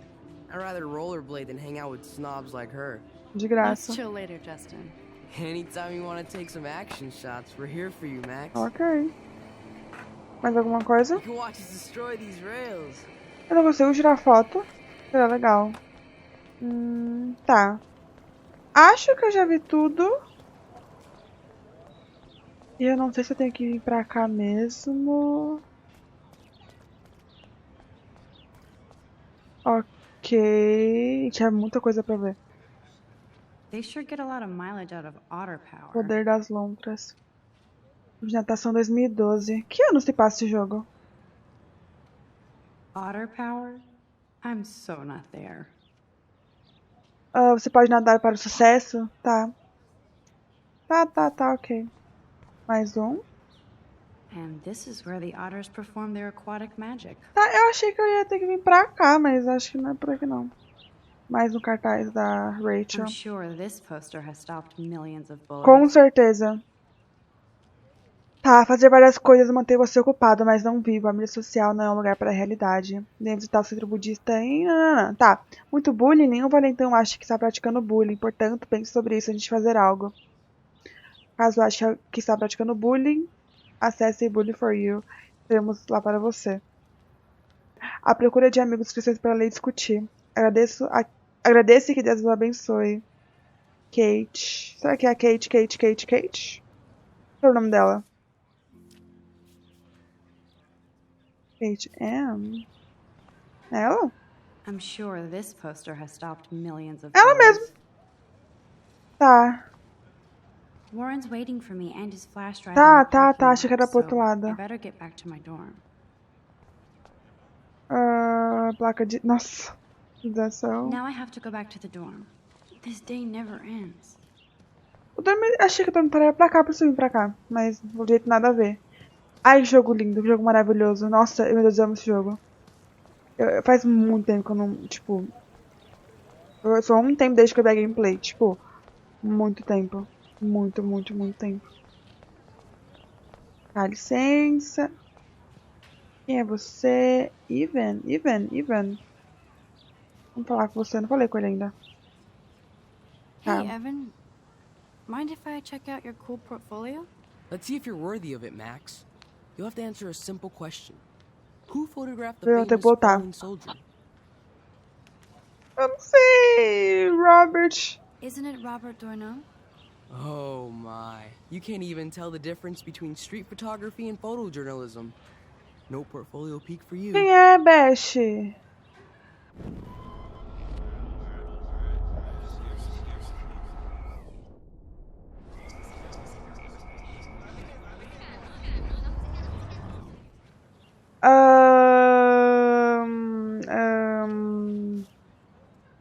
I'd rather rollerblade than hang out with snobs like her. De graça. Let's chill later, Justin. Anytime you want to take some action shots, we're here for you, Max. Ok. Mais alguma coisa? You can watch us destroy these rails. Eu não consigo tirar foto. Seria legal. Tá. Acho que eu já vi tudo. E eu não sei se eu tenho que vir pra cá mesmo. Ok. Tinha muita coisa pra ver. They sure get a lot of mileage out of otter power. Poder das lontras. De natação 2012. Que ano se passa esse jogo? Otter power? I'm so not there. Você pode nadar para o sucesso? Tá. Tá, ok. Mais um. And this is where the otters perform their aquatic magic. Tá, eu achei que eu ia ter que vir pra cá, mas acho que não é por aqui não. Mais um cartaz da Rachel. I'm sure this poster has stopped millions of bullets. Com certeza. Tá, fazer várias coisas manter você ocupado, mas não vivo. A mídia social não é um lugar para a realidade. Nem visitar o centro budista em... Tá. Muito bullying? Nenhum valentão acha que está praticando bullying. Portanto, pense sobre isso antes de fazer algo. Caso ache que está praticando bullying, acesse Bully for You. Teremos lá para você. A procura de amigos suficientes para ler e discutir. Agradeço e que Deus o abençoe. Kate. Será que é a Kate? Qual é o nome dela? Kate M. Ela? I'm sure this poster has stopped millions of Ela bullets. mesmo. Tá. Warren's waiting for me and his flash drive. Tá. Achei que era pro outro lado. I better get back to my dorm. Placa de... Nossa. Fundação. Now I have to go back to the dorm. This day never ends. Achei que o dormitório era pra cá, por isso eu vim pra cá. Mas, do jeito, nada a ver. Ai, jogo lindo, jogo maravilhoso. Nossa, meu Deus, eu amo esse jogo. Faz muito tempo que eu não, tipo... Só um tempo desde que eu vi a gameplay, tipo... Muito tempo. Muito tempo. Dá licença. Quem é você? Ivan. Vamos falar com você, eu não falei com ele ainda. Tá. Hey, Evan. Mind if I check out your cool portfolio? Let's see if you're worthy of it, Max. You'll have to answer a simple question. Who photographed the Eu vou ter famous que voltar. fallen soldier? Eu não sei, Robert. Isn't it Robert Doisneau? Oh my. You can't even tell the difference between street photography and photojournalism. No portfolio peak for you. Quem é, Besh?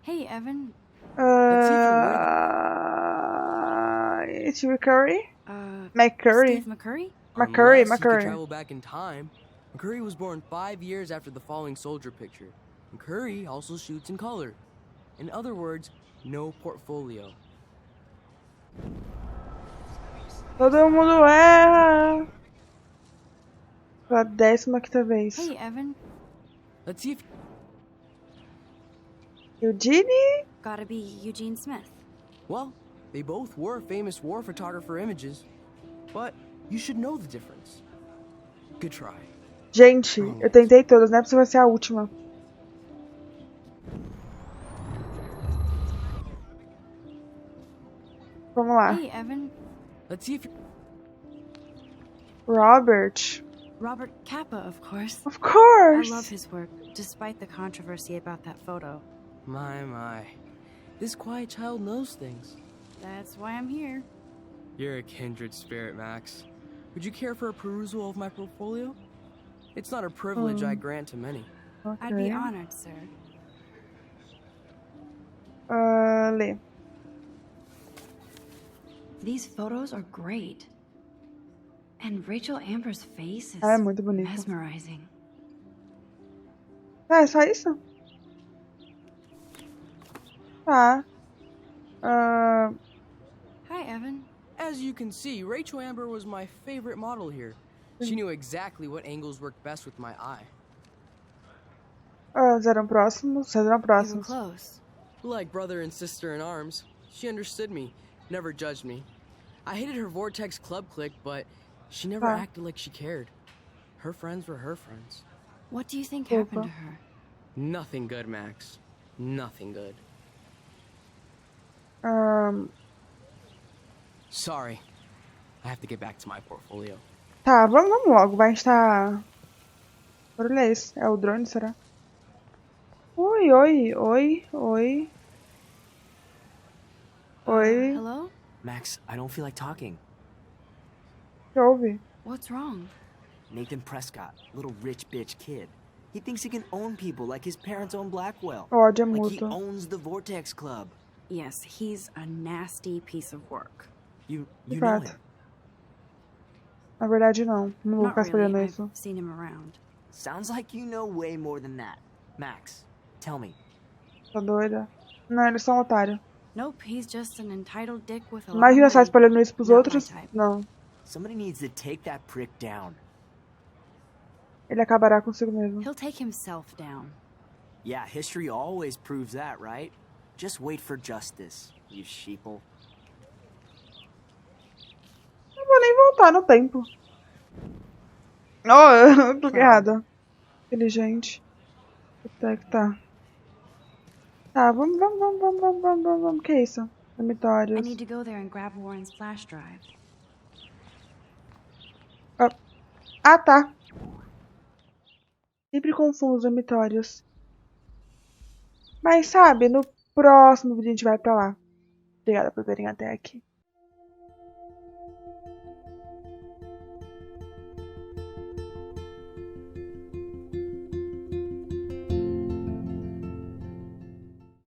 Hey, Evan. Steve Curry? McCurry? Steve McCurry? McCurry, Unless he could McCurry. travel back in time. McCurry was born 5 years after the falling soldier picture. McCurry also shoots in color. In other words, no portfolio. Todo mundo erra. Pela 15ª vez. Hey, Evan. Let's see if... Eugenie? Gotta be Eugene Smith. Well, they both were famous war photographer images. But you should know the difference. Good try. Gente, eu tentei todas, não é possível ser a última. Vamos lá. Hey, Evan. Let's see if... Robert. Robert Capa, of course. Of course. I love his work, despite the controversy about that photo. My. This quiet child knows things. That's why I'm here. You're a kindred spirit, Max. Would you care for a perusal of my portfolio? It's not a privilege I grant to many. Okay. I'd be honored, sir. Lê. These photos are great. And Rachel Amber's face is É muito bonito. mesmerizing. É só isso? Tá. Hi, Evan. As you can see, Rachel Amber was my favorite model here. She knew exactly what angles worked best with my eye. Eram próximos. Vocês eram You were próximos. close. Like brother and sister in arms, she understood me, never judged me. I hated her Vortex Club clique, but she never acted like she cared. Her friends were her friends. What do you think happened to her? Nothing good, Max. Nothing good. Sorry. I have to get back to my portfolio. Tá, vamos logo. Vai estar... Barulho é esse? É o drone, será? Oi. Hello? Max, I don't feel like talking. Que houve? What's wrong? Nathan Prescott, little rich bitch kid. He thinks he can own people like his parents own Blackwell. Ódio é Like he mútuo. owns the Vortex Club. Yes, he's a nasty piece of work. You know him. Na verdade, não. Não vou Not ficar espalhando really. isso. I've seen him around. Sounds like you know way more than that. Max, tell me. Tá doida? Não, eles são otários. Nope, he's just an entitled dick with a lot of Imagina só money. espalhando isso pros Not my outros. type. Não. Somebody needs to take that prick down. Ele acabará consigo mesmo. He'll take himself down. Yeah, history always proves that, right? Just wait for justice, you sheeple. Não vou nem voltar no tempo. Oh, eu cliquei errado. Inteligente. Quanto é que tá? Tá, vamos. Que é isso? I Dormitórios. need to go there and grab Warren's flash drive. Ah, tá. Sempre confundo os dormitórios. Mas sabe, no próximo vídeo a gente vai pra lá. Obrigada por verem até aqui.